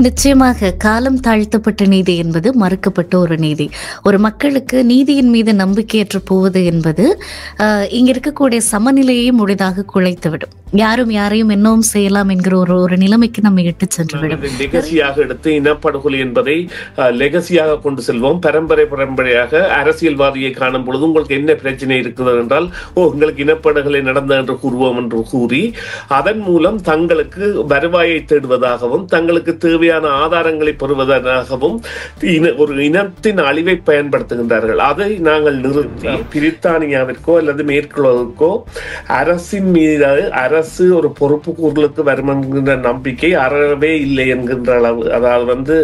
நிச்சயமாக காலம் தாழ்த்தப்பட்ட நீதி என்பது மறுக்கப்பட்ட ஒரு நீதி. ஒரு மக்களுக்கு நீதியின் மீது நம்பிக்கையற்று போவது என்பது இங்க இருக்கக்கூடிய சமநிலையை முழுதாக குலைத்துவிடும். யாரும் யாரையும் என்னவும் செய்யலாம் என்கிற ஒரு நிலைமைக்கு நம்ம இட்டு சென்றுவிடும். லெகசியாக எடுத்து இனப்படுகொலை என்பதை லெகசியாக கொண்டு செல்வோம். பரம்பரையாக அரசியல்வாதியை காணும் பொழுது உங்களுக்கு என்ன பிரச்சனை இருக்குது என்றால், உங்களுக்கு இனப்படுகொலை நடந்த என்று கூறுவோம் என்று கூறி அதன் மூலம் தங்களுக்கு வருவாயை தேடுவதாகவும் தங்களுக்கு தேவையான ஆதாரங்களை பெறுவதாகவும் ஒரு இனத்தின் அழிவை பயன்படுத்துகின்றார்கள். அதை நாங்கள் நிறுத்தி பிரித்தானியாவிற்கோ அல்லது மேற்குலகிற்கோ அரசின் மீது அரசு ஒரு பொறுப்பு கூறலுக்கு வரும் என்கின்ற நம்பிக்கை அறவே இல்லை என்கின்ற அளவு, அதாவது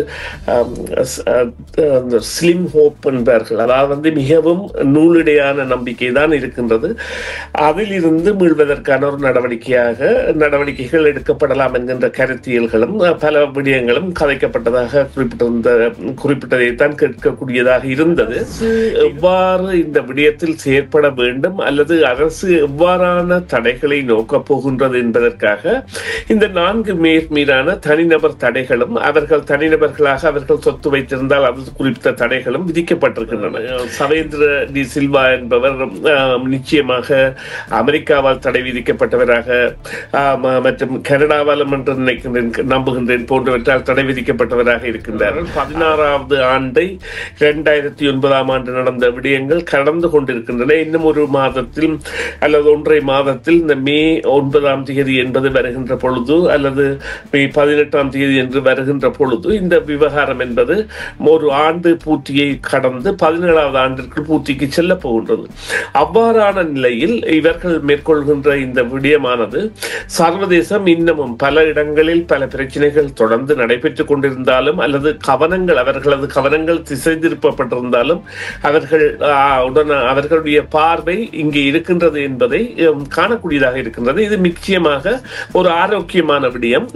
ஸ்லிம் ஹோப் என்பார்கள், அதாவது மிகவும் நூலிடையான நம்பிக்கை தான் இருக்கின்றது. அதிலிருந்து மீள்வதற்கான ஒரு நடவடிக்கைகள் எடுக்கப்படலாம் என்கின்ற கருத்தியல்களும் பல விடயங்களும் கதைக்கப்பட்டதாக குறிப்பிட்டதைத்தான் கேட்கக்கூடியதாக இருந்தது. எவ்வாறு இந்த விடயத்தில் செயற்பட வேண்டும் அல்லது அரசு எவ்வாறான தடைகளை நோக்கப் போகின்றது என்பதற்காக இந்த 4 மீதான தனிநபர் தடைகளும் அவர்கள் தனிநபர்களாக அவர்கள் சொத்து வைத்திருந்தால் அது குறித்த தடைகளும் விதிக்கப்பட்டிருக்கின்றன. சவேந்திர டி சில்வா என்பவர் நிச்சயமாக அமெரிக்காவால் தடை விதிக்கப்பட்டவராக மற்றும் கனடாவாலும் என்று நம்புகின்றேன் போன்றவற்றால் தடை விதிக்கப்பட்டவராக இருக்கின்றார்கள். 16வது ஆண்டை 2009ஆம் ஆண்டு நடந்த விடயங்கள் கடந்து கொண்டிருக்கின்றன. இன்னும் ஒரு மாதத்தில் அல்லது 1.5 மாதத்தில் இந்த மே 9ஆம் தேதி என்பது வருகின்ற பொழுது அல்லது மே 18ஆம் தேதி என்று வருகின்ற பொழுது இந்த விவகாரம் என்பது ஒரு ஆண்டு பூர்த்தியை கடந்து 17வது ஆண்டிற்கு பூர்த்திக்கு செல்ல போகின்றது. அவ்வாறான நிலையில் இவர்கள் மேற்கொள்கின்ற இந்த விடயமானது சர்வதேசம் இன்னமும் பல இடங்களில் பல பிரச்சனைகள் தொடர்ந்து நடைபெற்றுக் கொண்டிருந்தாலும் அல்லது அவர்களது கவனங்கள் திசை திருப்பப்பட்டிருந்தாலும் அவர்களுடைய பார்வை இங்கே இருக்கின்றது என்பதை காணக்கூடியதாக இருக்கின்றது. இது நிச்சயமாக ஒரு ஆரோக்கியமான விடயம்.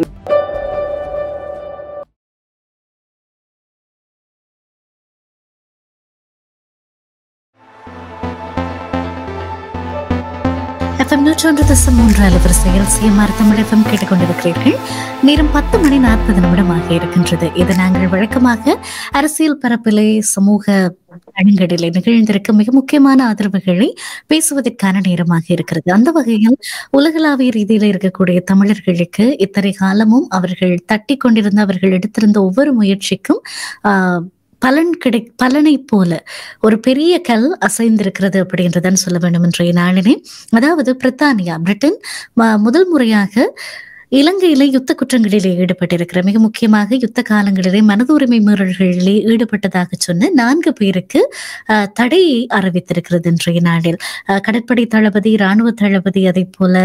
FM 101.3 அலைவரிசையில் CMR தமிழ் FM கேட்டுக்கொண்டிருக்கிறீர்கள். நேரம் 10:40 இருக்கின்றது. இது நாங்கள் வழக்கமாக அரசியல் பரப்பிலே சமூக அரங்கடிலே நிகழ்ந்திருக்க மிக முக்கியமான ஆதரவுகளை பேசுவதற்கான நேரமாக இருக்கிறது. அந்த வகையில் உலகளாவிய ரீதியில இருக்கக்கூடிய தமிழர்களுக்கு இத்தனை காலமும் அவர்கள் தட்டி கொண்டிருந்த அவர்கள் எடுத்திருந்த ஒவ்வொரு முயற்சிக்கும் பலனை போல ஒரு பெரிய கல் அசைந்திருக்கிறது அப்படின்றதான் சொல்ல வேண்டும் இன்றைய நாளினே. அதாவது பிரிட்டன் முதல் முறையாக இலங்கையில யுத்த குற்றங்களிலே ஈடுபட்டிருக்கிற, மிக முக்கியமாக யுத்த காலங்களிலே மனித உரிமை மீறல்களிலே ஈடுபட்டதாக சொன்ன 4 பேருக்கு தடையை அறிவித்திருக்கிறது இன்றைய நாளில். கடற்படை தளபதி, இராணுவ தளபதி, அதே போல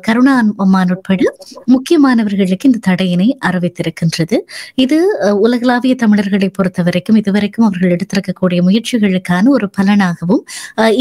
கருணா அம்மான் உட்பட முக்கியமானவர்களுக்கு இந்த தடையினை அறிவித்திருக்கின்றது. இது உலகளாவிய தமிழர்களை பொறுத்த வரைக்கும் இதுவரைக்கும் அவர்கள் எடுத்திருக்கக்கூடிய முயற்சிகளுக்கான ஒரு பலனாகவும்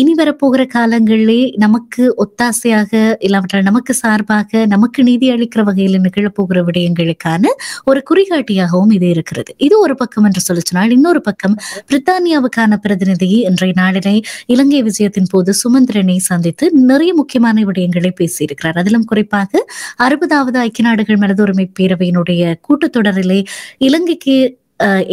இனி வரப்போகிற காலங்களிலே நமக்கு ஒத்தாசையாக இல்லாவற்றால் நமக்கு சார்பாக நமக்கு நீதி அளிக்கிற வகையில் நிகழப்போகிற விடயங்களுக்கான ஒரு குறிகாட்டியாகவும் இது இருக்கிறது. இது ஒரு பக்கம் என்று சொல்ல சொன்னால், இன்னொரு பக்கம் பிரித்தானியாவுக்கான பிரதிநிதி இன்றைய நாளினை இலங்கை விஜயத்தின் போது சுமந்திரனை சந்தித்து நிறைய முக்கியமான விடயங்களை பேசியிருக்கிறார். அதிலும் குறிப்பாக 60வது ஐக்கிய நாடுகள் மனித உரிமை பேரவையினுடைய கூட்டத்தொடரிலே இலங்கைக்கு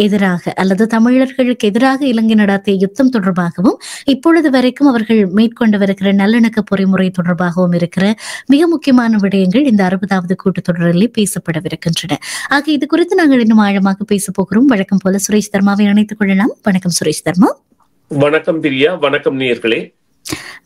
எதிராக அல்லது தமிழர்களுக்கு எதிராக இலங்கை நடாத்திய யுத்தம் தொடர்பாகவும் இப்பொழுது வரைக்கும் அவர்கள் மேற்கொண்டு வருகிற நல்லிணக்க பொறிமுறை தொடர்பாகவும் இருக்கிற மிக முக்கியமான விடயங்கள் இந்த 60வது கூட்டத்தொடரிலே பேசப்படவிருக்கின்றன. ஆக இது குறித்து நாங்கள் இன்னும் ஆழமாக பேச போகிறோம். வழக்கம் போல சுரேஷ் தர்மாவை அணைத்துக் கொள்ளலாம். வணக்கம் சுரேஷ் தர்மா. வணக்கம் பிரியா. வணக்கம் நேயர்களே.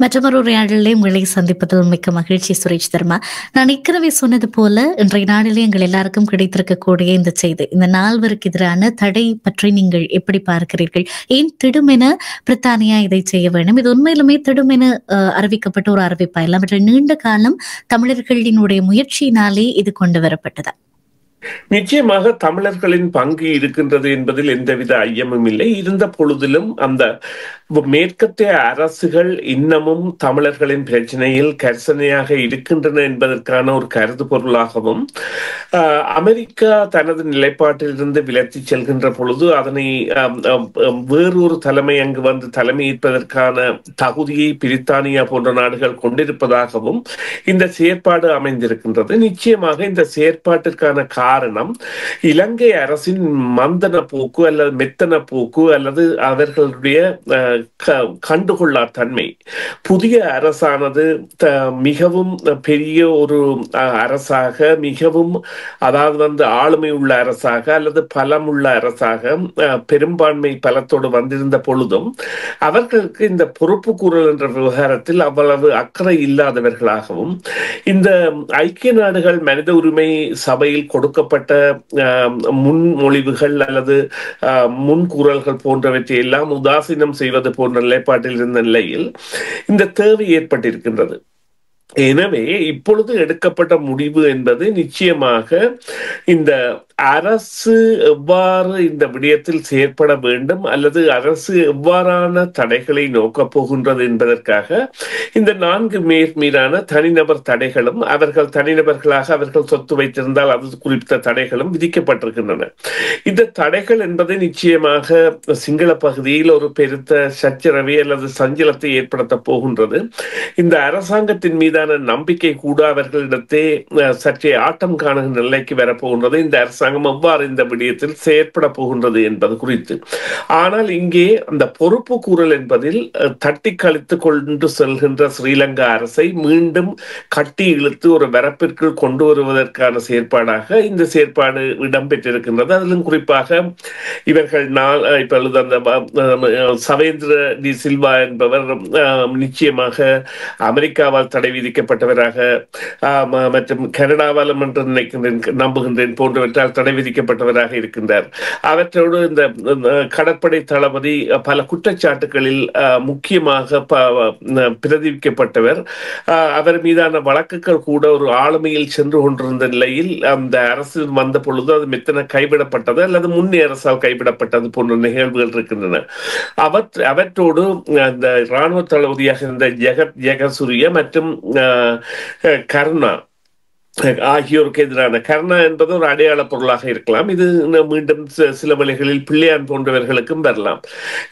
மற்றொரு உரையாடலே உங்களை சந்திப்பதில் மிக்க மகிழ்ச்சி சுரேஷ் தர்மா. நான் ஏற்கனவே சொன்னது போல இன்றைய நாளிலே எங்கள் எல்லாருக்கும் கிடைத்திருக்கக்கூடிய இந்த செய்தி, இந்த 4 எதிரான தடை பற்றி நீங்கள் எப்படி பார்க்கிறீர்கள்? ஏன் திடுமென பிரித்தானியா இதை செய்ய வேண்டும்? இது உண்மையிலுமே திடுமென அறிவிக்கப்பட்ட ஒரு அறிவிப்பா இல்லை? அவற்றை நீண்ட காலம் தமிழர்களினுடைய முயற்சியினாலே இது கொண்டு வரப்பட்டதா? நிச்சயமாக தமிழர்களின் பங்கு இருக்கின்றது என்பதில் எந்தவித ஐயமும் இல்லை. இருந்த பொழுதிலும் அந்த மேற்கத்திய அரசுகள் இன்னமும் தமிழர்களின் பிரச்சனையில் கரிசனையாக இருக்கின்றன என்பதற்கான ஒரு கருது பொருளாகவும் அமெரிக்கா தனது நிலைப்பாட்டிலிருந்து விலத்தி செல்கின்ற பொழுது அதனை வேறொரு தலைமை அங்கு வந்து தலைமையேற்பதற்கான தகுதியை பிரித்தானியா போன்ற நாடுகள் கொண்டிருப்பதாகவும் இந்த செயற்பாடு அமைந்திருக்கின்றது. நிச்சயமாக இந்த செயற்பாட்டிற்கான காரணம் இலங்கை அரசின் மந்தன போக்கு அல்லது மெத்தன போக்கு அல்லது அவர்களுடைய கண்டுகொள்ளா தன்மை. புதிய அரசானது மிகவும் பெரிய ஒரு அரசாக, மிகவும் அதாவது ஆளுமை உள்ள அரசாக அல்லது பலமுள்ள அரசாக, பெரும்பான்மை பலத்தோடு வந்திருந்த பொழுதும் அவர்களுக்கு இந்த பொறுப்பு கூறல் என்ற விவகாரத்தில் அவ்வளவு அக்கறை இல்லாதவர்களாகவும், இந்த ஐக்கிய நாடுகள் மனித உரிமை சபையில் கொடுக்கப்பட்ட முன்மொழிவுகள் அல்லது முன்கூறல்கள் போன்றவற்றை எல்லாம் உதாசீனம் செய்வது போன்ற நிலைப்பாட்டில் இருந்த நிலையில் இந்த தேவை ஏற்பட்டிருக்கின்றது. எனவே இப்பொழுது எடுக்கப்பட்ட முடிவு என்பது நிச்சயமாக இந்த அரசு எவ்வாறு இந்த விடயத்தில் செயற்பட வேண்டும் அல்லது அரசு எவ்வாறான தடைகளை நோக்கப் போகின்றது என்பதற்காக இந்த 4 மீதான தனிநபர் தடைகளும், அவர்கள் தனிநபர்களாக அவர்கள் சொத்து வைத்திருந்தால் அது குறித்த தடைகளும் விதிக்கப்பட்டிருக்கின்றன. இந்த தடைகள் என்பது நிச்சயமாக சிங்கள பகுதியில் ஒரு பெருத்த சச்சரவை அல்லது சஞ்சலத்தை ஏற்படுத்த போகின்றது. இந்த அரசாங்கத்தின் மீதான நம்பிக்கை கூட அவர்களிடத்தே சற்றே ஆட்டம் காணுகின்ற நிலைக்கு வரப்போகின்றது. இந்த அரசாங்கம் எவ்வாறு இந்த விடயத்தில் செயற்பட போகின்றது என்பது குறித்து. ஆனால் இங்கே அந்த பொறுப்பு கூறல் என்பதில் தட்டி கழித்து கொண்டு செல்கின்ற ஸ்ரீலங்கா அரசை மீண்டும் கட்டி இழுத்து ஒரு வரப்பிற்குள் கொண்டு வருவதற்கான செயற்பாடாக இந்த செயற்பாடு இடம்பெற்றிருக்கின்றது. அதிலும் குறிப்பாக இவர்கள் இப்பொழுது அந்த சவேந்திர டி சில்வா என்பவர் நிச்சயமாக அமெரிக்காவால் தடை விதிக்கப்பட்டவராக மற்றும் கனடாவாலும் என்று நம்புகின்றேன் போன்றவற்றால் தடை விதிக்கப்பட்டவராக இருக்கின்றார். அவற்றோடு இந்த கடற்படை தளபதி பல குற்றச்சாட்டுகளில் முக்கியமாக பிரதிவிக்கப்பட்டவர். அவர் மீதான வழக்குகள் கூட ஒரு ஆளுமையில் சென்று கொண்டிருந்த நிலையில் அந்த அரசு வந்த பொழுது அது மெத்தன கைவிடப்பட்டது அல்லது முன்னே அரசால் கைவிடப்பட்டது போன்ற நிகழ்வுகள் இருக்கின்றன. அவற்றோடு அந்த இராணுவ தளபதியாக இருந்த ஜெகசூரிய மற்றும் கருணா ஆகியோருக்கு எதிரான, கருணா என்பது ஒரு அடையாள பொருளாக இருக்கலாம், இது மீண்டும் சில வழிகளில் பிள்ளையான் போன்றவர்களுக்கும் வரலாம்.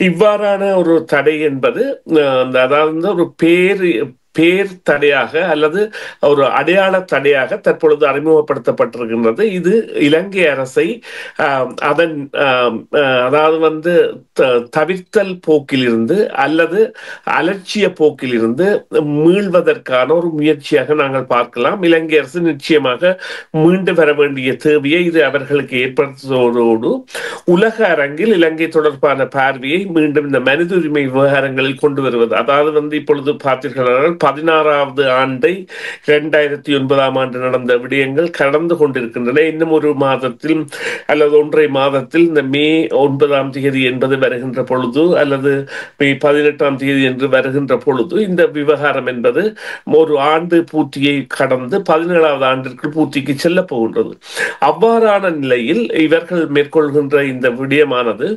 இவ்வாறான ஒரு தடை என்பது அதாவது ஒரு பேர் தடையாக அல்லது ஒரு அடையாள தடையாக தற்பொழுது அறிமுகப்படுத்தப்பட்டிருக்கின்றது. இது இலங்கை அரசை அதன் அதாவது தவிர்த்தல் போக்கிலிருந்து அல்லது அலட்சிய போக்கிலிருந்து மீள்வதற்கான ஒரு முயற்சியாக நாங்கள் பார்க்கலாம். இலங்கை அரசு நிச்சயமாக மீண்டு வர வேண்டிய தேவையை இது அவர்களுக்கு ஏற்படுத்துவதோடு உலக அரங்கில் இலங்கை தொடர்பான பார்வையை மீண்டும் இந்த மனித உரிமை விவகாரங்களில் கொண்டு வருவது. அதாவது இப்பொழுது பார்த்தீர்கள் 16வது ஆண்டை 2009ஆம் ஆண்டு நடந்த விடயங்கள் கடந்து கொண்டிருக்கின்றன. இன்னும் ஒரு மாதத்தில் அல்லது 1.5 மாதத்தில் இந்த மே 9ஆம் தேதி என்பது வருகின்ற பொழுது அல்லது மே 18ஆம் தேதி என்று வருகின்ற பொழுது இந்த விவகாரம் என்பது ஒரு ஆண்டு பூர்த்தியை கடந்து 17வது ஆண்டிற்கு பூர்த்திக்கு செல்ல போகின்றது. அவ்வாறான நிலையில் இவர்கள் மேற்கொள்கின்ற இந்த விடயமானது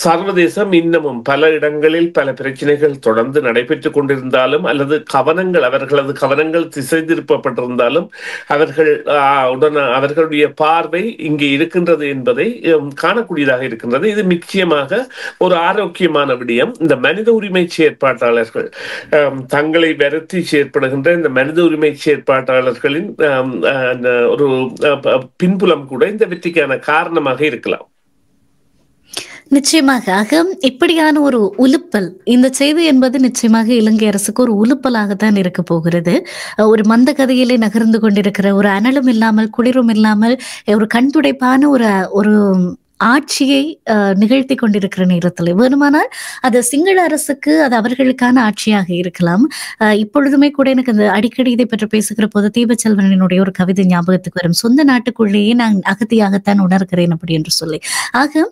சர்வதேசம் இன்னமும் பல இடங்களில் பல பிரச்சனைகள் தொடர்ந்து நடைபெற்றுக் கொண்டிருந்தாலும் அல்லது அவர்களது கவனங்கள் திசை திருப்பப்பட்டிருந்தாலும் அவர்களுடைய பார்வை இங்கே இருக்கின்றது என்பதை காணக்கூடியதாக இருக்கின்றது. இது நிச்சயமாக ஒரு ஆரோக்கியமான விடயம். இந்த மனித உரிமை செயற்பாட்டாளர்கள் தங்களை வருத்தி செயற்படுகின்ற இந்த மனித உரிமை செயற்பாட்டாளர்களின் ஒரு பின்புலம் கூட இந்த வெற்றிக்கான காரணமாக இருக்கலாம். நிச்சயமாக. இப்படியான ஒரு உலுப்பல், இந்த செய்தி என்பது நிச்சயமாக இலங்கை அரசுக்கு ஒரு உலுப்பலாகத்தான் இருக்க போகிறது. ஒரு மந்த கதையிலே நகர்ந்து கொண்டிருக்கிற, ஒரு அனலும் இல்லாமல் குளிரும் இல்லாமல் ஒரு கண்துடைப்பான ஒரு ஆட்சியை நிகழ்த்தி கொண்டிருக்கிற நேரத்தில் வேணுமானால் அது சிங்கள அரசுக்கு அது அவர்களுக்கான ஆட்சியாக இருக்கலாம். இப்பொழுதுமே கூட எனக்கு அந்த அடிக்கடி இதை பற்றி பேசுகிற போது தீபச்செல்வனினுடைய ஒரு கவிதை ஞாபகத்துக்கு வரும். சொந்த நாட்டுக்குள்ளேயே நான் அகதியாகத்தான் உணர்கிறேன் அப்படி என்று சொல்லி. ஆக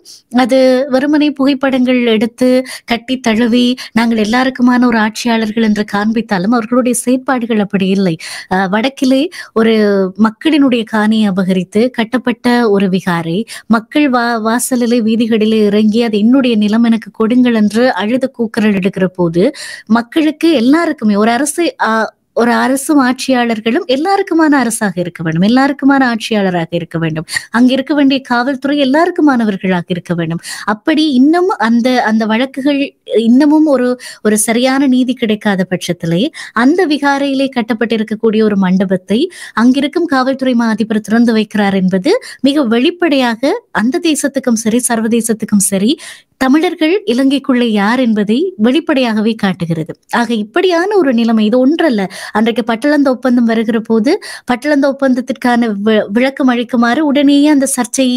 அது வெறுமனை புகைப்படங்கள் எடுத்து கட்டி தழுவி நாங்கள் எல்லாருக்குமான ஒரு ஆட்சியாளர்கள் என்று காண்பித்தாலும் அவர்களுடைய செயற்பாடுகள் அப்படி இல்லை. வடக்கிலே ஒரு மக்களினுடைய காணியை அபகரித்து கட்டப்பட்ட ஒரு விகாரை, மக்கள் வாசலிலே வீதிகளிலே இறங்கி அது என்னுடைய நிலம் எனக்கு கொடுங்கள் என்று அழுத கூக்குரல் எடுக்கிற போது மக்களுக்கு எல்லாருக்குமே ஒரு அரசு ஒரு அரசும் ஆட்சியாளர்களும் எல்லாருக்குமான அரசாக இருக்க வேண்டும், எல்லாருக்குமான ஆட்சியாளராக இருக்க வேண்டும், அங்க இருக்க வேண்டிய காவல்துறை எல்லாருக்குமானவர்களாக இருக்க வேண்டும். அப்படி இன்னும் அந்த அந்த வழக்குகள் இன்னமும் ஒரு ஒரு சரியான நீதி கிடைக்காத பட்சத்திலே அந்த விகாரையிலே கட்டப்பட்டிருக்கக்கூடிய ஒரு மண்டபத்தை அங்கிருக்கும் காவல்துறை மா அதிபர் திறந்து வைக்கிறார் என்பது மிக வெளிப்படையாக அந்த தேசத்துக்கும் சரி சர்வதேசத்துக்கும் சரி தமிழர்கள் இலங்கைக்குள்ளே யார் என்பதை வெளிப்படையாகவே காட்டுகிறது. ஆக இப்படியான ஒரு நிலைமை இது ஒன்றல்ல. அன்றைக்கு பட்டளந்த ஒப்பந்தம் வருகிற போது பட்டளந்த ஒப்பந்தத்திற்கான விளக்கம் அளிக்குமாறு உடனேயே அந்த சர்ச்சை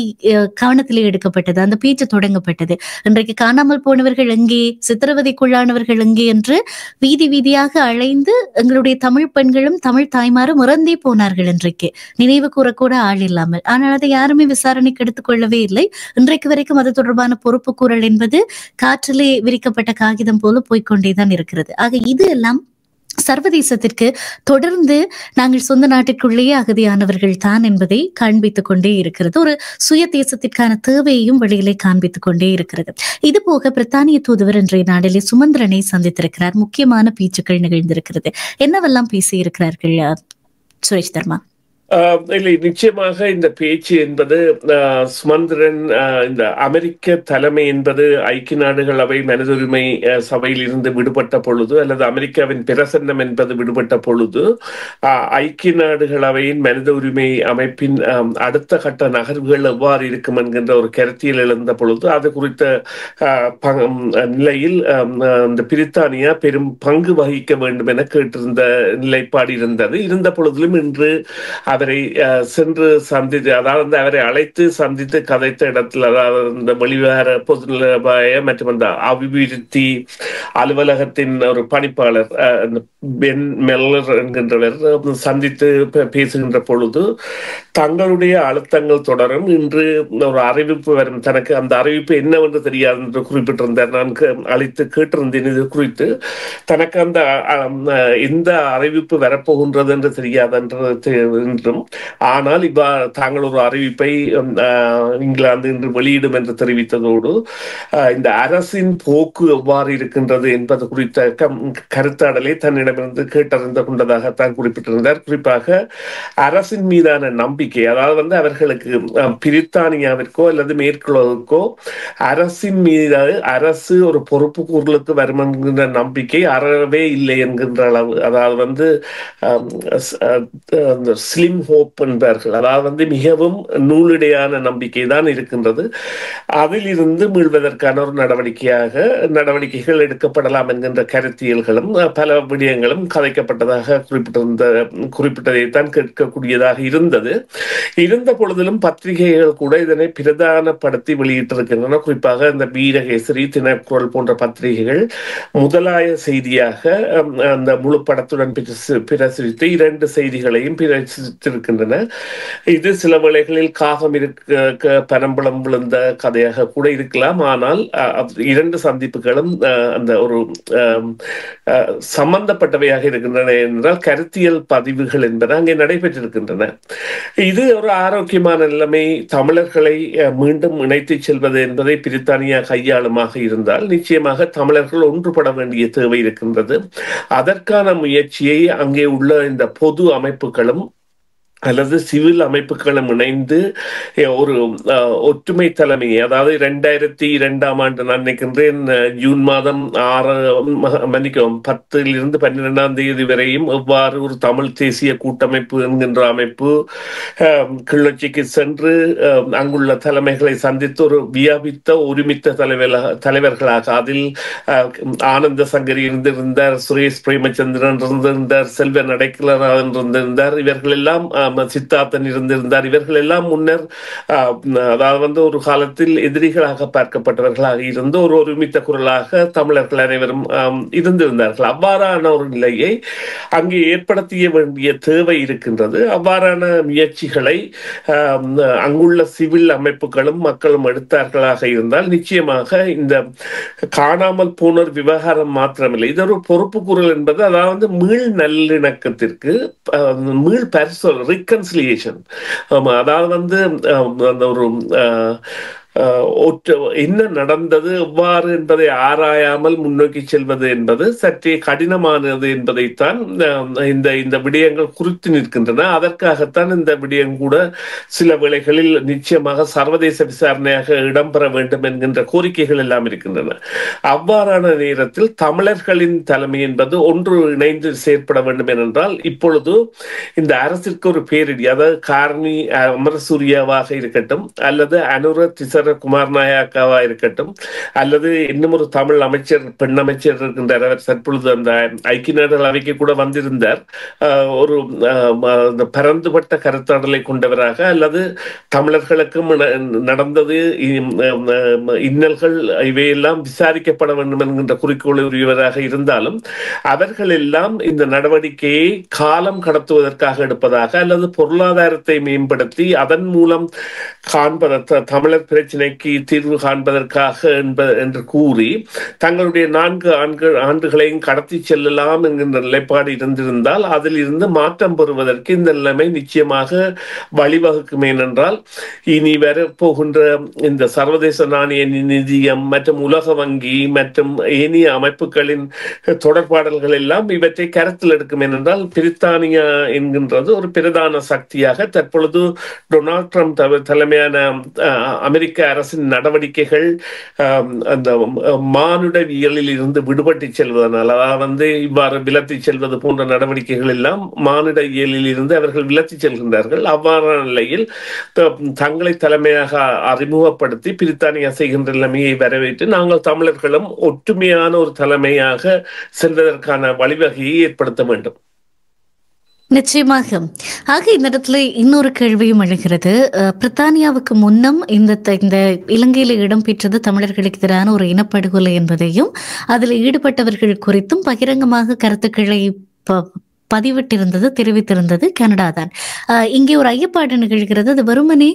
கவனத்திலே எடுக்கப்பட்டது, அந்த பேச்சு தொடங்கப்பட்டது. இன்றைக்கு காணாமல் போனவர்கள் எங்கே, சித்திரவதைக்குள்ளானவர்கள் எங்கே என்று வீதி வீதியாக அலைந்து எங்களுடைய தமிழ் பெண்களும் தமிழ் தாய்மாரும் இறந்தே போனார்கள். இன்றைக்கு நினைவு கூறக்கூட ஆள் இல்லாமல். ஆனால் அதை யாருமே விசாரணைக்கு எடுத்துக் கொள்ளவே இல்லை. இன்றைக்கு வரைக்கும் அது தொடர்பான பொறுப்பு கூறல் என்பது காற்றிலே விரிக்கப்பட்ட காகிதம் போல போய்கொண்டேதான் இருக்கிறது. ஆக இது எல்லாம் சர்வதேசத்திற்கு தொடர்ந்து நாங்கள் சொந்த நாட்டிற்குள்ளேயே அகதியானவர்கள் தான் என்பதை காண்பித்துக் கொண்டே இருக்கிறது. ஒரு சுய தேசத்திற்கான தேவையையும் வெளியிலே காண்பித்துக் கொண்டே இருக்கிறது. இது போக பிரித்தானிய தூதுவர் இன்றைய நாளிலே சுமந்திரனை சந்தித்திருக்கிறார். முக்கியமான பேச்சுக்கள் நிகழ்ந்திருக்கிறது. என்னவெல்லாம் பேசியிருக்கிறார்கள் சுரேஷ் தர்மா? இல்லை, நிச்சயமாக இந்த பேச்சு என்பது சுமந்திரன் இந்த அமெரிக்க தலைமை என்பது ஐக்கிய நாடுகள் அவை மனித உரிமை சபையில் இருந்து விடுபட்ட பொழுது அல்லது அமெரிக்காவின் பிரசன்னம் என்பது விடுபட்ட பொழுது ஐக்கிய நாடுகள் அவையின் மனித உரிமை அமைப்பின் அடுத்த கட்ட நகர்வுகள் எவ்வாறு இருக்கும் என்கின்ற ஒரு கருத்தியல் எழுந்த பொழுது அது குறித்த நிலையில் இந்த பிரித்தானியா பெரும் பங்கு வகிக்க வேண்டும் என கேட்டிருந்த நிலைப்பாடு இருந்த பொழுதிலும் இன்று அவரை சென்று சந்தித்து, அதாவது அவரை அழைத்து சந்தித்து கதைத்த இடத்தில், அதாவது இந்த வெளிவிவகார பொதுநலவாய மற்றும் அந்த அபிவிருத்தி அலுவலகத்தின் ஒரு பணிப்பாளர் பென் மெல்லர் என்கின்றவர் சந்தித்து பேசுகின்ற பொழுது தங்களுடைய அழுத்தங்கள் தொடரும், இன்று ஒரு அறிவிப்பு வரும், தனக்கு அந்த அறிவிப்பு என்னவென்று தெரியாது என்று குறிப்பிட்டிருந்தார். நான் அழைத்து கேட்டிருந்தேன் இது குறித்து. தனக்கு அந்த எந்த அறிவிப்பு வரப்போகின்றது என்று தெரியாது என்றும், ஆனால் தாங்கள் ஒரு அறிவிப்பை இங்கிலாந்து இன்று வெளியிடும் என்று தெரிவித்ததோடு இந்த அரசின் போக்கு எவ்வாறு இருக்கின்றது என்பது குறித்த கருத்தாடலை தன்னிடமிருந்து கேட்டறிந்து கொண்டதாகத்தான் குறிப்பிட்டிருந்தார். குறிப்பாக அரசின் மீதான நம்பிக்கை, அதாவது அவர்களுக்கு பிரித்தானியாவிற்கோ அல்லது மேற்குலகுக்கோ அரசின் மீது அரசு ஒரு பொறுப்பு கூறலுக்கு வரும் என்கின்ற நம்பிக்கை அறவே இல்லை என்கின்ற அளவு, அதாவது ஸ்லிம் ஹோப் என்பார்கள், அதாவது மிகவும் நூலிடையான நம்பிக்கை தான் இருக்கின்றது. அதில் இருந்து மீள்வதற்கான ஒரு நடவடிக்கைகள் எடுக்கப்படலாம் என்கின்ற கருத்தியல்களும் பல விடயங்களும் கதைக்கப்பட்டதாக குறிப்பிட்டதைத்தான் கேட்கக்கூடியதாக இருந்த பொழுதிலும் பத்திரிகைகள் கூட இதனை பிரதானப்படுத்தி வெளியிட்டிருக்கின்றன. குறிப்பாக இந்த வீரகேசரி, தினக்குரல் போன்ற பத்திரிகைகள் முதலாய செய்தியாக அந்த முழு படத்துடன் பிரசுரித்து 2 செய்திகளையும் பிரசுரித்திருக்கின்றன. இது சில வேளைகளில் காகம் இருக்க பனம்பழம் விழுந்த கதையாக கூட இருக்கலாம். ஆனால் 2 சந்திப்புகளும் அந்த ஒரு சம்பந்தப்பட்டவையாக இருக்கின்றன என்றால் கருத்தியல் பதிவுகள் என்பது அங்கே நடைபெற்றிருக்கின்றன. இது ஒரு ஆரோக்கியமான நிலைமை. தமிழர்களை மீண்டும் இணைத்து செல்வது என்பதை பிரித்தானியா கையாளுமாக இருந்தால் நிச்சயமாக தமிழர்கள் ஒன்றுபட வேண்டிய தேவை இருக்கின்றது. அதற்கான முயற்சியை அங்கே உள்ள இந்த பொது அமைப்புகளும் அல்லது சிவில் அமைப்புகளும் இணைந்து ஒரு ஒற்றுமை தலைமை, அதாவது 2002ஆம் ஆண்டு நான் நினைக்கின்றேன் ஜூன் மாதம் 10 12ஆம் தேதி வரையும் எவ்வாறு ஒரு தமிழ் தேசிய கூட்டமைப்பு என்கின்ற அமைப்பு கிளர்ச்சிக்கு சென்று அங்குள்ள தலைமைகளை சந்தித்து ஒரு வியாபித்த ஒருமித்த தலைவர்களாக, அதில் ஆனந்த சங்கரி இருந்திருந்தார், சுரேஷ் பிரேமச்சந்திரன் இருந்திருந்தார், செல்வ நடைக்கலராஜன் இருந்திருந்தார், இவர்கள் எல்லாம் சித்தார்த்தன் இருந்திருந்தார். இவர்கள் எல்லாம் முன்னர் அதாவது ஒரு காலத்தில் எதிரிகளாக பார்க்கப்பட்டவர்களாக இருந்து ஒரு ஒருமித்த குரலாக தமிழர்கள் அனைவரும் இருந்திருந்தார்கள். அவ்வாறான ஒரு நிலையை அங்கே ஏற்படுத்திய வேண்டிய தேவை இருக்கின்றது. அவ்வாறான முயற்சிகளை அங்குள்ள சிவில் அமைப்புகளும் மக்களும் எடுத்தார்களாக இருந்தால் நிச்சயமாக இந்த காணாமல் போனோர் விவகாரம் மாத்திரமில்லை, இது ஒரு பொறுப்பு கூறல் என்பது, அதாவது மீள் நல்லிணக்கத்திற்கு மீள் பரிசோல் reconciliation, அதாவது அந்த ஒரு என்ன நடந்தது எவ்வாறு என்பதை ஆராயாமல் முன்னோக்கி செல்வது என்பது சற்றே கடினமானது என்பதைத்தான் இந்த இந்த விடயங்கள் குறித்து நிற்கின்றன. அதற்காகத்தான் இந்த விடயம் கூட சில வேளைகளில் நிச்சயமாக சர்வதேச விசாரணையாக இடம்பெற வேண்டும் என்கின்ற கோரிக்கைகள் எல்லாம் இருக்கின்றன. அவ்வாறான நேரத்தில் தமிழர்களின் தலைமை என்பது ஒன்று இணைந்து செயற்பட வேண்டும் என்றால் இப்பொழுது இந்த அரசிற்கு ஒரு பேரிடி, அதாவது காரணி அமரசூரியாவாக இருக்கட்டும் அல்லது அனுர திசர குமார் நாயக்காவா இருக்கட்டும் அல்லது இன்னும் ஒரு தமிழ் அமைச்சர் பெண் அமைச்சர் இருக்கின்றார், அவர் தற்பொழுது அந்த ஐக்கிய நாடுகள் அவைக்கு கூட வந்திருந்தார். ஒரு பரந்துபட்ட கருத்தாடலை கொண்டவராக அல்லது தமிழர்களுக்கும் நடந்தது இன்னல்கள் இவையெல்லாம் விசாரிக்கப்பட வேண்டும் என்கின்ற குறிக்கோளை உரியவராக இருந்தாலும் அவர்கள் எல்லாம் இந்த நடவடிக்கையை காலம் கடத்துவதற்காக எடுப்பதாக அல்லது பொருளாதாரத்தை மேம்படுத்தி அதன் மூலம் தமிழர் பிரச்சனைக்கு தீர்வு காண்பதற்காக என்று கூறி தங்களுடைய 4 ஆண்டுகளையும் கடத்தி செல்லலாம் என்கின்ற நிலைப்பாடு இருந்திருந்தால் அதில் இருந்து மாற்றம் பெறுவதற்கு இந்த நிலைமை நிச்சயமாக வழிவகுக்கும். ஏனென்றால் இனி வரப்போகின்ற இந்த சர்வதேச நாணய நிதியம் மற்றும் உலக வங்கி மற்றும் ஏனைய அமைப்புகளின் தொடர்பாடல்கள் எல்லாம் இவற்றை கருத்தில் எடுக்கும். ஏனென்றால் பிரித்தானியா என்கின்றது ஒரு பிரதான சக்தியாக தற்பொழுது டொனால்ட் ட்ரம்ப் தலைமையான அமெரிக்க அரசின் நடவடிக்கைகள் அந்த மானுடவியலில் இருந்து விடுபட்டு செல்வதனால், அதாவது இவ்வாறு விலத்தி செல்வது போன்ற நடவடிக்கைகள் எல்லாம் மானுட இயலில் இருந்து அவர்கள் விலத்தி செல்கின்றார்கள். அவ்வாறான நிலையில் தங்களை தலைமையாக அறிமுகப்படுத்தி பிரித்தானியா செய்கின்ற நிலைமையை வரவேற்று நாங்கள் தமிழர்களும் ஒற்றுமையான ஒரு தலைமையாக செல்வதற்கான வழிவகையை ஏற்படுத்த வேண்டும். நிச்சயமாக. ஆக இந்த இடத்துல இன்னொரு கேள்வியும் எழுகிறது. பிரித்தானியாவுக்கு முன்னம் இந்த இலங்கையில் இடம்பெற்றது தமிழர்களுக்கு எதிரான ஒரு இனப்படுகொலை என்பதையும் அதில் ஈடுபட்டவர்கள் குறித்தும் பகிரங்கமாக கருத்துக்களை தெரிவித்திருந்தது கனடா தான். இங்கே ஒரு ஐயப்பாடு நிகழ்கிறது. அது வெறுமனே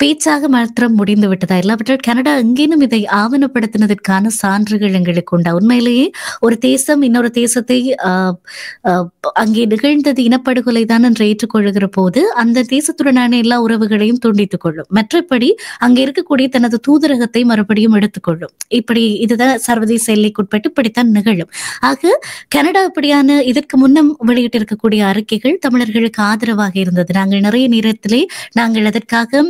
பேச்சாக மாத்திரம் முடிந்து விட்டதா, இல்லாவிட்டால் கனடா எங்கேனும் இதை ஆவணப்படுத்தினதற்கான சான்றுகள் எங்களுக்கு உண்டா? உண்மையிலேயே ஒரு தேசம் இன்னொரு தேசத்தை அங்கே நிகழ்ந்தது இனப்படுகொலை தான் என்று ஏற்றுக்கொள்ளுகிற போது அந்த தேசத்துடனான எல்லா உறவுகளையும் துண்டித்துக் கொள்ளும். மற்றபடி அங்கே இருக்கக்கூடிய தனது தூதரகத்தை மறுபடியும் எடுத்துக்கொள்ளும். இப்படி இதுதான் சர்வதேச எல்லைக்குட்பட்டு இப்படித்தான் நிகழும். ஆக கனடா இப்படியான இதற்கு முன்னம் வெளியிட்டு இருக்கக்கூடிய அறிக்கைகள் தமிழர்களுக்கு ஆதரவாக இருந்தது. நாங்கள் நிறைய நேரத்திலே நாங்கள் அதற்காக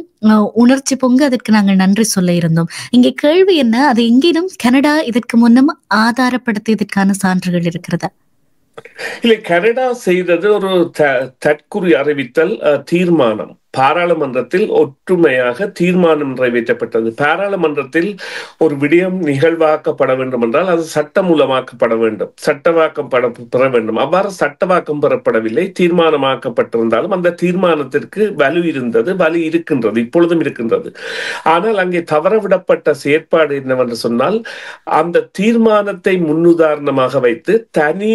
உணர்ச்சி பொங்க அதற்கு நாங்கள் நன்றி சொல்ல இருந்தோம். இங்கே கேள்வி என்ன, அது எங்கேயும் கனடா இதற்கு முன்னம் ஆதாரப்படுத்தியதற்கான சான்றுகள் இருக்கிறதா? இல்லை, கனடா செய்தது ஒரு தற்குறி அறிவித்தல் தீர்மானம். பாராளுமன்றத்தில் ஒற்றுமையாக தீர்மானம் நிறைவேற்றப்பட்டது. பாராளுமன்றத்தில் ஒரு விடயம் நிகழ்வாக்கப்பட வேண்டும் என்றால் அது சட்டமூலமாக்கப்பட வேண்டும், சட்டவாக்கம் பெற வேண்டும். அவ்வாறு சட்டவாக்கம் பெறப்படவில்லை, தீர்மானமாக்கப்பட்டிருந்தாலும் அந்த தீர்மானத்திற்கு வலு இருக்கின்றது, இப்பொழுதும் இருக்கின்றது. ஆனால் அங்கே தவறவிடப்பட்ட செயற்பாடு என்னவென்று சொன்னால் அந்த தீர்மானத்தை முன்னுதாரணமாக வைத்து தனி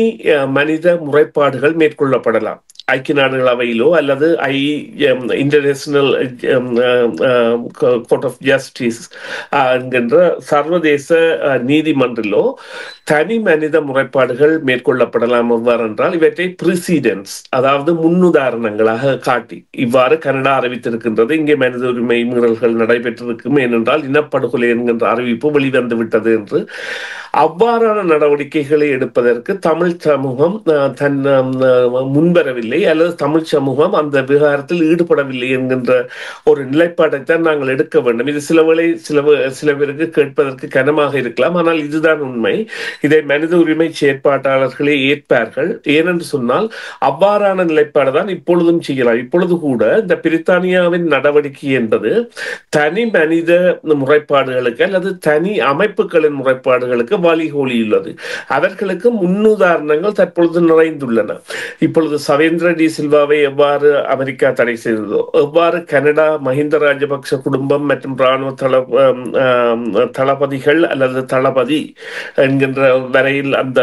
மனித முறைப்பாடுகள் மேற்கொள்ளப்படலாம். ஐக்கிய நாடுகள் அவையிலோ அல்லது இன்டர்நேஷனல் கோர்ட் ஆஃப் ஜஸ்டிஸ் என்கின்ற சர்வதேச நீதிமன்றிலோ தனி மனித முறைப்பாடுகள் மேற்கொள்ளப்படலாம். எவ்வாறென்றால் இவற்றை பிரசிடென்ட்ஸ், அதாவது முன்னுதாரணங்களாக காட்டி இவ்வாறு கனடா அறிவித்திருக்கின்றது, இங்கே மனித உரிமை மீறல்கள் நடைபெற்றிருக்கும், ஏனென்றால் இனப்படுகொலை என்கின்ற அறிவிப்பு வெளிவந்து விட்டது என்று. அவ்வாறான நடவடிக்கைகளை எடுப்பதற்கு தமிழ் சமூகம் முன்வரவில்லை அல்லது தமிழ் சமூகம் அந்த விவகாரத்தில் ஈடுபடவில்லை என்கின்ற ஒரு நிலைப்பாட்டைத்தான் நாங்கள் எடுக்க வேண்டும். இது சில பேருக்கு கேட்பதற்கு கனமாக இருக்கலாம், ஆனால் இதுதான் உண்மை. இதை மனித உரிமை செயற்பாட்டாளர்களே ஏற்பார்கள். ஏனென்று சொன்னால் அவ்வாறான நிலைப்பாடு தான் இப்பொழுதும் செய்யலாம். இப்பொழுது கூட இந்த பிரித்தானியாவின் நடவடிக்கை என்பது தனி மனித முறைப்பாடுகளுக்கு அல்லது தனி அமைப்புகளின் முறைப்பாடுகளுக்கு வழிகோலியுள்ளது. அவர்களுக்கு முன்னுதாரணங்கள் தற்பொழுது நிறைந்துள்ளன. இப்பொழுது சவேந்திர டி சில்வாவை எவ்வாறு அமெரிக்கா தடை செய்ததோ, எவ்வாறு கனடா மஹிந்த ராஜபக்ஷ குடும்பம் மற்றும் இராணுவ தளபதிகள் அல்லது தளபதி என்கின்ற வரையில் அந்த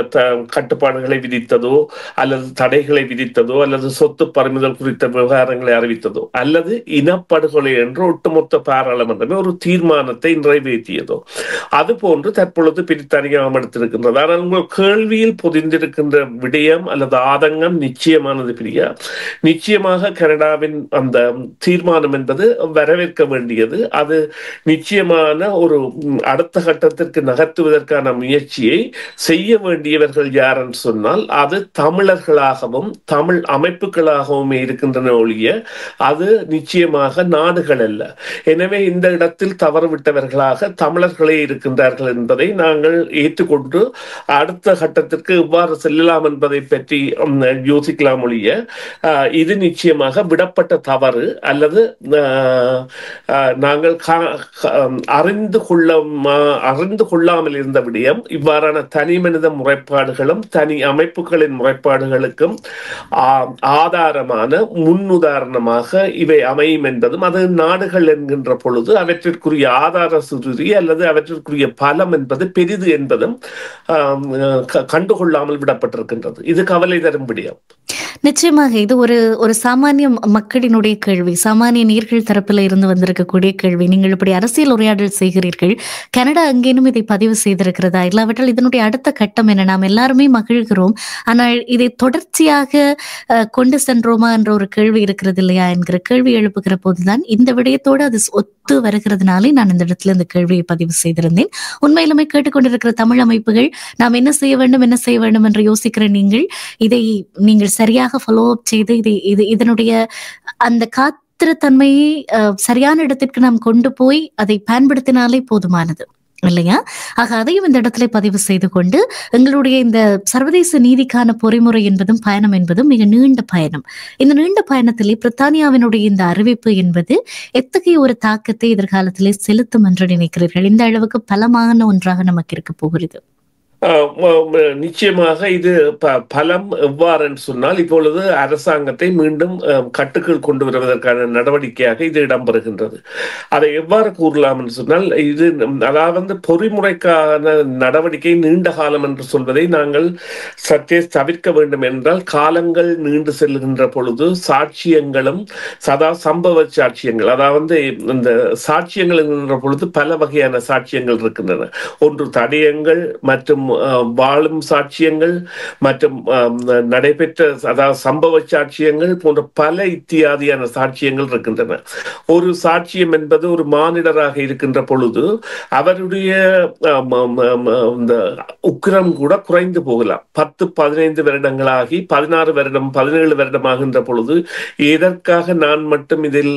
கட்டுப்பாடுகளை விதித்ததோ அல்லது தடைகளை விதித்ததோ அல்லது சொத்து பறிமுதல் குறித்த விவகாரங்களை அறிவித்ததோ அல்லது இனப்படுகொலை என்று ஒட்டுமொத்த பாராளுமன்றமே ஒரு தீர்மானத்தை நிறைவேற்றியதோ, அதுபோன்று தற்பொழுது பிரித்தானியா அறியாமல் எடுத்திருக்கின்றது. ஆனால் உங்கள் கேள்வியில் பொதிந்திருக்கின்ற விடயம் அல்லது ஆதங்கம் நிச்சயமானது பிரியா. நிச்சயமாக கனடாவின் அந்த தீர்மானம் என்பது வரவேற்க வேண்டியது. அது நிச்சயமான ஒரு அடுத்த கட்டத்திற்கு நகர்த்துவதற்கான முயற்சியை செய்ய வேண்டியவர்கள் யாரென்று சொன்னால் அது தமிழர்களாகவும் தமிழ் அமைப்புகளாகவும் இருக்கின்றன ஒழிய அது நிச்சயமாக நாடுகள் அல்ல. எனவே இந்த இடத்தில் தவறுவிட்டவர்களாக தமிழர்களே இருக்கின்றார்கள் என்பதை நாங்கள் ஏற்றுக்கொண்டு அடுத்த கட்டத்திற்கு எவ்வாறு செல்லலாம் என்பதை பற்றி யோசிக்கலாம் ஒழிய இது நிச்சயமாக விடப்பட்ட தவறு அல்லது நாங்கள் அறிந்து கொள்ளாமல் இருந்த விடயம். இவ்வாறான தனி மனித முறைப்பாடுகளும் தனி அமைப்புகளின் முறைப்பாடுகளுக்கும் ஆதாரமான முன்னுதாரணமாக இவை அமையும் என்பதும் அது நாடுகள் என்கின்ற பொழுது அவற்றிற்குரிய ஆதார சுருதி அல்லது அவற்றிற்குரிய பலம் என்பது பெரிது என்பதும் கண்டுகொள்ளாமல் விடப்பட்டிருக்கின்றது. இது கவலை தரும் விடயம். நிச்சயமாக இது ஒரு சாமானிய மக்களினுடைய கேள்வி, சாமானிய நேயர்கள் தரப்பில் இருந்து வந்திருக்கக்கூடிய கேள்வி. நீங்கள் இப்படி அரசியல் உரையாடல் செய்கிறீர்கள், கனடா அங்கேனும் இதை பதிவு செய்திருக்கிறதா, இல்லாவிட்டால் இதனுடைய அடுத்த கட்டம் என்ன? நாம் எல்லாருமே மகிழ்கிறோம், ஆனால் இதை தொடர்ச்சியாக கொண்டு சென்றோமா என்ற ஒரு கேள்வி இருக்கிறது இல்லையா என்கிற கேள்வி எழுப்புகிற போதுதான் இந்த விடயத்தோடு அது ஒத்து வருகிறதுனாலே நான் இந்த இடத்துல இந்த கேள்வியை பதிவு செய்திருந்தேன். உண்மையிலுமே கேட்டுக்கொண்டிருக்கிற தமிழ் அமைப்புகள் நாம் என்ன செய்ய வேண்டும் என்று யோசிக்கிற இதை நீங்கள் சரியாக ஃபாலோ அப் செய்து இதனுடைய அந்த காத்திரத்தன்மையை சரியான இடத்திற்கு நாம் கொண்டு போய் அதை பயன்படுத்தினாலே போதுமானது இல்லையா? ஆக அதையும் இந்த இடத்துல பதிவு செய்து கொண்டு எங்களுடைய இந்த சர்வதேச நீதிக்கான பொறிமுறை என்பதும் பயணம் என்பதும் மிக நீண்ட பயணம். இந்த நீண்ட பயணத்திலே பிரித்தானியாவினுடைய இந்த அறிவிப்பு என்பது எத்தகைய ஒரு தாக்கத்தை எதிர்காலத்திலே செலுத்தும் என்று நினைக்கிறீர்கள்? இந்த அளவுக்கு பலமான ஒன்றாக நமக்கு இருக்க போகிறது. நிச்சயமாக இது பலம் எவ்வாறு சொன்னால் இப்பொழுது அரசாங்கத்தை மீண்டும் கட்டுக்குள் கொண்டு வருவதற்கான நடவடிக்கையாக இது இடம்பெறுகின்றது. அதை எவ்வாறு கூறலாம் என்று சொன்னால் இது அதாவது பொறிமுறைக்கான நடவடிக்கை நீண்ட காலம் என்று சொல்வதை நாங்கள் சற்றே தவிர்க்க வேண்டும். என்றால் காலங்கள் நீண்டு செல்கின்ற பொழுது சாட்சியங்களும் சம்பவ சாட்சியங்கள், அதாவது இந்த சாட்சியங்கள் என்கின்ற பொழுது பல வகையான சாட்சியங்கள் இருக்கின்றன. ஒன்று தடயங்கள் மற்றும் வாழும் சாட்சியங்கள் மற்றும் நடைபெற்ற அதாவது சம்பவ சாட்சியங்கள் போன்ற பல இத்தியாதியான சாட்சியங்கள் இருக்கின்றன. ஒரு சாட்சியம் என்பது ஒரு மானிடராக இருக்கின்ற பொழுது அவருடைய உக்கிரம் கூட குறைந்து போகலாம். 10-15 வருடங்களாகி 16 வருடம் 17 வருடம் ஆகின்ற பொழுது எதற்காக நான் மட்டும் இதில்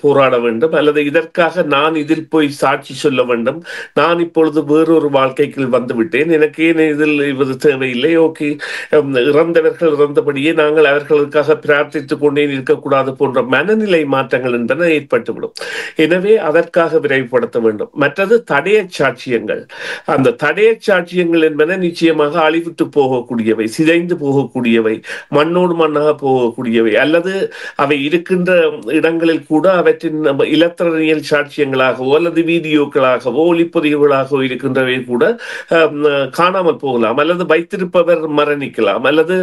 போராட வேண்டும் அல்லது இதற்காக நான் இதில் போய் சாட்சி சொல்ல வேண்டும், நான் இப்பொழுது வேறொரு வாழ்க்கைக்கு வந்துவிட்டேன், எனக்கு இதில் இது தேவையில்லை, ஓகே இறந்தவர்கள் இறந்தபடியே நாங்கள் அவர்களுக்காக பிரார்த்தித்துக் கொண்டே இருக்கக்கூடாது போன்ற மனநிலை மாற்றங்கள் என்பன ஏற்பட்டுவிடும். எனவே அதற்காக விரைவுபடுத்த வேண்டும். மற்றது தடய சாட்சியங்கள். அந்த தடய சாட்சியங்கள் என்பன நிச்சயமாக அழிவிட்டு போகக்கூடியவை, சிதைந்து போகக்கூடியவை, மண்ணோடு மண்ணாக போகக்கூடியவை அல்லது அவை இருக்கின்ற இடங்களில் கூட அவற்றின் இலத்திரனியல் சாட்சியங்களாகவோ அல்லது வீடியோக்களாகவோ ஒளிப்பதிவுகளாகவோ இருக்கின்றவை கூட காணாமல் போகலாம் அல்லது வைத்திருப்பவர் மரணிக்கலாம் அல்லது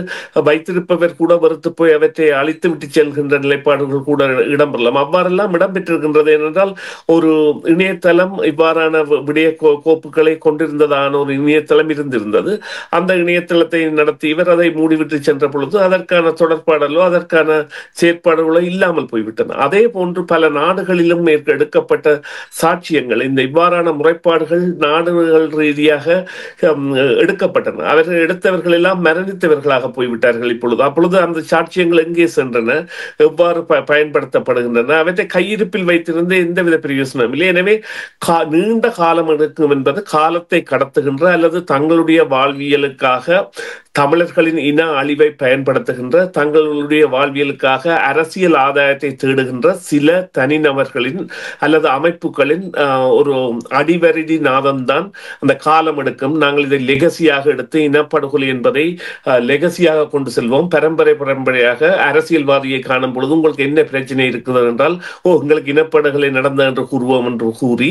வைத்திருப்பவர் கூட வெறுத்து போய் அவற்றை அழித்து விட்டு செல்கின்ற நிலைப்பாடுகள் கூட இடம்பெறலாம். அவ்வாறெல்லாம் இடம்பெற்றிருக்கின்றது. ஏனென்றால் ஒரு இணையதளம் இவ்வாறான விடய கோப்புகளை கொண்டிருந்ததான ஒரு இணையதளம் இருந்திருந்தது. அந்த இணையதளத்தை நடத்தியவர் அதை மூடிவிட்டு சென்ற பொழுது அதற்கான தொடர்பாடலோ அதற்கான செயற்பாடுகளோ இல்லாமல் போய்விட்டன. அதே போன்று பல நாடுகளிலும் எடுக்கப்பட்ட சாட்சியங்கள், இந்த இவ்வாறான முறைப்பாடுகள் நாடுகள் ரீதியாக எடுக்கப்பட்டன. அவர்கள் எடுத்தவர்கள் எல்லாம் மரணித்தவர்களாக போய்விட்டார்கள். அப்பொழுது அந்த சாட்சியங்கள் எங்கே சென்றன, எவ்வாறு பயன்படுத்தப்படுகின்றன, அவற்றை கையிருப்பில் வைத்திருந்த எந்தவித பிரயோசனம் இல்லை. எனவே நீண்ட காலம் எடுக்கும் என்பது காலத்தை கடத்துகின்ற அல்லது தங்களுடைய வாழ்வியலுக்காக தமிழர்களின் இன அழிவை பயன்படுத்துகின்ற, தங்களுடைய வாழ்வியலுக்காக அரசியல் ஆதாயத்தை தேடுகின்ற சில தனிநபர்களின் அல்லது அமைப்புகளின் ஒரு அடிவருடி நாதம்தான் அந்த காலம் எடுக்கும். நாங்கள் இதை லெகசியாக எடுத்து இனப்படுகொலை என்பதை லெகசியாக கொண்டு செல்வோம். பரம்பரையாக அரசியல்வாதியை காணும் பொழுது உங்களுக்கு என்ன பிரச்சனை இருக்கிறது என்றால், உங்களுக்கு இனப்படுகொலை நடந்த என்று கூறுவோம் என்று கூறி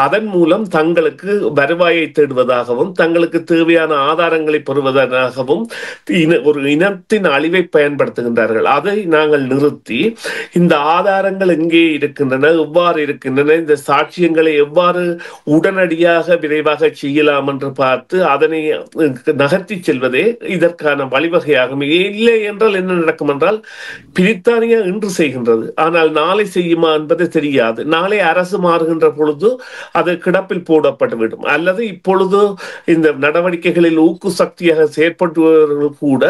அதன் மூலம் தங்களுக்கு வருவாயை தேடுவதாகவும் தங்களுக்கு தேவையான ஆதாரங்களை பெறுவதாக ஒரு இனத்தின் அழிவை பயன்படுத்துகின்றார்கள். அதை நாங்கள் நிறுத்தி இந்த ஆதாரங்கள் எங்கே இருக்கின்றன, எவ்வாறு இருக்கின்றன, இந்த சாட்சியங்களை எவ்வாறு உடனடியாக விரைவாக செய்யலாம் என்று பார்த்து அதனை நகர்த்தி செல்வதே இதற்கான வழிவகையாகும். இல்லை என்றால் என்ன நடக்கும் என்றால், பிரித்தானியா இன்று செய்கின்றது, ஆனால் நாளை செய்யுமா என்பது தெரியாது. நாளை அரசு மாறுகின்ற பொழுது அது கிடப்பில் போடப்பட்டுவிடும். அல்லது இப்பொழுது இந்த நடவடிக்கைகளில் ஊக்கு சக்தியாக செயற்படுபவர்கள் கூட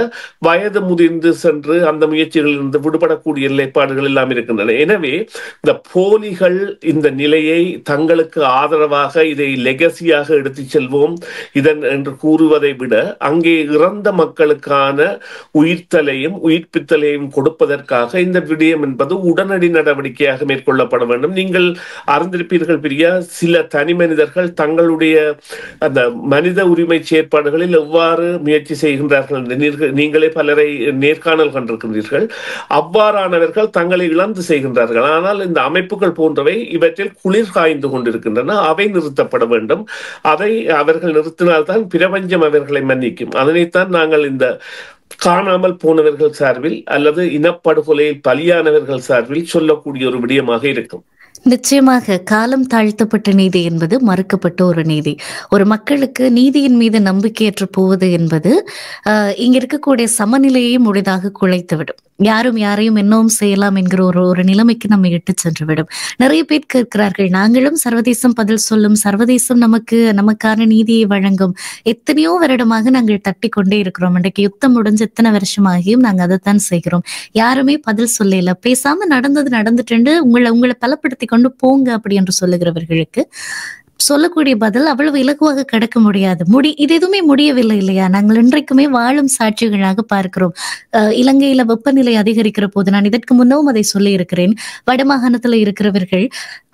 வயது முதிர்ந்து சென்று அந்த முயற்சிகளில் இருந்து விடுபடக்கூடிய நிலைப்பாடுகள் எல்லாம் இருக்கின்றன. எனவே இந்த போலிகள் இந்த நிலையை தங்களுக்கு ஆதரவாக இதை லெகசியாக எடுத்துச் செல்வோம் இதன் என்று கூறுவதை விட, அங்கே இறந்த மக்களுக்கான உயிர்த்தலையும் உயிர்ப்பித்தலையும் கொடுப்பதற்காக இந்த விடயம் என்பது உடனடி நடவடிக்கையாக மேற்கொள்ளப்பட வேண்டும். நீங்கள் அறிந்திருப்பீர்கள் பிரியா, சில தனி மனிதர்கள் தங்களுடைய அந்த மனித உரிமை செயற்பாடுகளில் எவ்வாறு முயற்சி செய்கின்றார்கள் என்று நீங்களே பலரை நேர்காணல் கண்டிருக்கின்றீர்கள். அவ்வாறானவர்கள் தங்களை இழந்து செய்கின்றார்கள். ஆனால் இந்த அமைப்புகள் போன்றவை இவற்றில் குளிர் காய்ந்து கொண்டிருக்கின்றன. அவை நிறுத்தப்பட வேண்டும். அதை அவர்கள் நிறுத்தினால்தான் பிரபஞ்சம் அவர்களை மன்னிக்கும். அதனைத்தான் நாங்கள் இந்த காணாமல் போனவர்கள் சார்பில் அல்லது இனப்படுகொலையில் பலியானவர்கள் சார்பில் சொல்லக்கூடிய ஒரு விடயமாக இருக்கும். நிச்சயமாக காலம் தாழ்த்தப்பட்ட நீதி என்பது மறுக்கப்பட்ட ஒரு நீதி. ஒரு மக்களுக்கு நீதியின் மீது நம்பிக்கையற்று போவது என்பது இங்க இருக்கக்கூடிய சமநிலையை முழுதாக குலைத்துவிடும். யாரும் யாரையும் என்னவும் செய்யலாம் என்கிற ஒரு நிலைமைக்கு நம்ம இட்டு சென்று விடும். நிறைய பேர் கேட்கிறார்கள், நாங்களும் சர்வதேசம் பதில் சொல்லும், சர்வதேசம் நமக்கான நீதியை வழங்கும், எத்தனையோ வருடமாக நாங்கள் தட்டி கொண்டே இருக்கிறோம், இன்றைக்கு யுத்தம் முடிஞ்சு எத்தனை வருஷமாகியும் நாங்கள் அதைத்தான் செய்கிறோம், யாருமே பதில் சொல்லல, பேசாம நடந்துட்டு உங்களை பலப்படுத்தி கொண்டு போங்க அப்படி என்று சொல்லுகிறவர்களுக்கு சொல்லக்கூடிய பதில் அவ்வளவு இலகுவாக கடக்க முடியாது. இது எதுவுமே முடியவில்லை இல்லையா? நாங்கள் இன்றைக்குமே வாழும் சாட்சிகளாக பார்க்கிறோம். இலங்கையில வெப்பநிலை அதிகரிக்கிற போது, நான் இதற்கு முன்னவும் அதை சொல்லி இருக்கிறேன், வடமாகாணத்துல இருக்கிறவர்கள்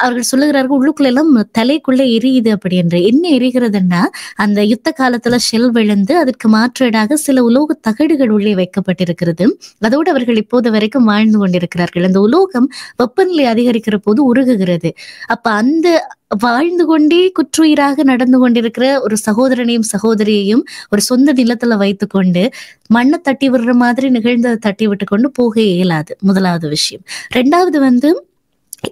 அவர்கள் சொல்லுகிறார்கள், உள்ளுக்குள்ள எல்லாம் தலைக்குள்ள எரியுது அப்படி என்று. என்ன எரிகிறதுன்னா, அந்த யுத்த காலத்துல ஷெல் விழுந்து அதற்கு மாற்றீடாக சில உலோக தகடுகள் உள்ளே வைக்கப்பட்டிருக்கிறது. அதோடு அவர்கள் இப்போது வரைக்கும் வாழ்ந்து கொண்டிருக்கிறார்கள். அந்த உலோகம் வெப்பநிலை அதிகரிக்கிற போது உருகுகிறது. அப்ப அந்த வாழ்ந்து கொண்டே குற்றுயிராக நடந்து கொண்டிருக்கிற ஒரு சகோதரனையும் சகோதரியையும் ஒரு சொந்த நிலத்துல வைத்துக் கொண்டு மண்ணை தட்டி விடுற மாதிரி நிகழ்ந்ததை தட்டி விட்டு கொண்டு போக இயலாது. முதலாவது விஷயம். ரெண்டாவது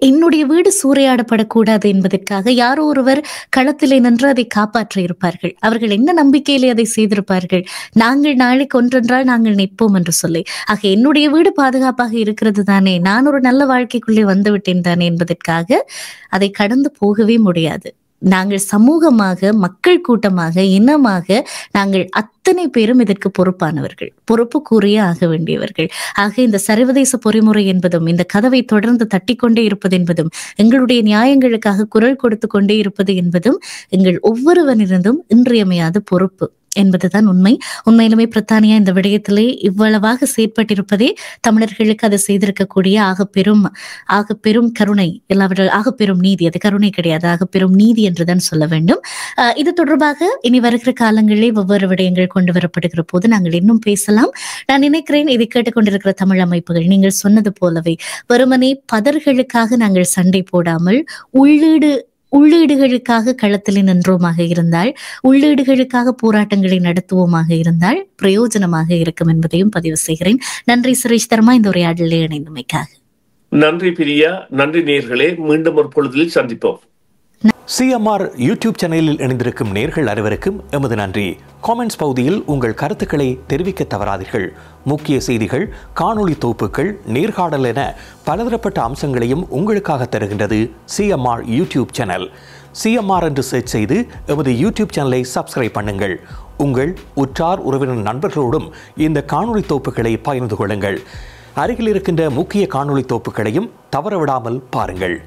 என்னுடைய வீடு சூறையாடப்படக்கூடாது என்பதற்காக யாரோ ஒருவர் களத்திலே நின்று அதை காப்பாற்ற இருப்பார்கள். அவர்கள் என்ன நம்பிக்கையிலே அதை செய்திருப்பார்கள்? நாங்கள் நாளைக்கு ஒன்றென்றால் நாங்கள் நிற்போம் என்று சொல்லி. ஆக என்னுடைய வீடு பாதுகாப்பாக இருக்கிறது தானே, நான் ஒரு நல்ல வாழ்க்கைக்குள்ளே வந்து விட்டேன் தானே என்பதற்காக அதை கடந்து போகவே முடியாது. நாங்கள் சமூகமாக, மக்கள் கூட்டமாக, இனமாக நாங்கள் அத்தனை பேரும் இதற்கு பொறுப்பானவர்கள், பொறுப்பு கூறியே ஆக வேண்டியவர்கள். ஆக இந்த சர்வதேச பொறிமுறை என்பதும், இந்த கதவை தொடர்ந்து தட்டிக்கொண்டே இருப்பது என்பதும், எங்களுடைய நியாயங்களுக்காக குரல் கொடுத்து கொண்டே இருப்பது என்பதும் எங்கள் ஒவ்வொருவரிலிருந்தும் இன்றியமையாத பொறுப்பு என்பதுதான் உண்மை. உண்மையிலுமே பிரித்தானியா இந்த விடயத்திலே இவ்வளவாக செயற்பட்டிருப்பதே தமிழர்களுக்கு அதை செய்திருக்கக்கூடிய ஆகப்பெரும் கருணை, எல்லாவற்ற ஆகப்பெரும் நீதி. அது கருணை கிடையாது, ஆகப்பெரும் நீதி என்றுதான் சொல்ல வேண்டும். இது தொடர்பாக இனி வருகிற காலங்களிலே ஒவ்வொரு விடயங்கள் கொண்டு வரப்படுகிற போது நாங்கள் இன்னும் பேசலாம். நான் நினைக்கிறேன், இதை கேட்டுக்கொண்டிருக்கிற தமிழ் அமைப்புகள் நீங்கள் சொன்னது போலவே வெறுமனே பதர்களுக்காக நாங்கள் சண்டை போடாமல் உள்ளீடுகளுக்காக களத்தில் நின்றோமாக இருந்தால், உள்ளீடுகளுக்காக போராட்டங்களை நடத்துவோமாக இருந்தால் பிரயோஜனமாக இருக்கும் என்பதையும் பதிவு செய்கிறேன். நன்றி சுரேஷ் தர்மா, இந்த உரையாடலில் இணைந்தமைக்காக. நன்றி பிரியா, நன்றி நேயர்களே. மீண்டும் ஒரு பொழுதில் சந்திப்போம். சிஎம்ஆர் யூடியூப் சேனலில் இணைந்திருக்கும் நேர்கள் அனைவருக்கும் எமது நன்றி. காமெண்ட்ஸ் பகுதியில் உங்கள் கருத்துக்களை தெரிவிக்க தவறாதீர்கள். முக்கிய செய்திகள், காணொளி தொகுப்புகள், நேர்காணல் என பலதரப்பட்ட அம்சங்களையும் உங்களுக்காக தருகின்றது சிஎம்ஆர் யூடியூப் சேனல். சிஎம்ஆர் என்று சர்ச் செய்து எமது யூடியூப் சேனலை சப்ஸ்கிரைப் பண்ணுங்கள். உங்கள் உற்றார் உறவினர் நண்பர்களோடும் இந்த காணொளி தொகுப்புகளை பகிர்ந்து கொள்ளுங்கள். அருகில் இருக்கின்ற முக்கிய காணொளி தொகுப்புகளையும் தவறவிடாமல் பாருங்கள்.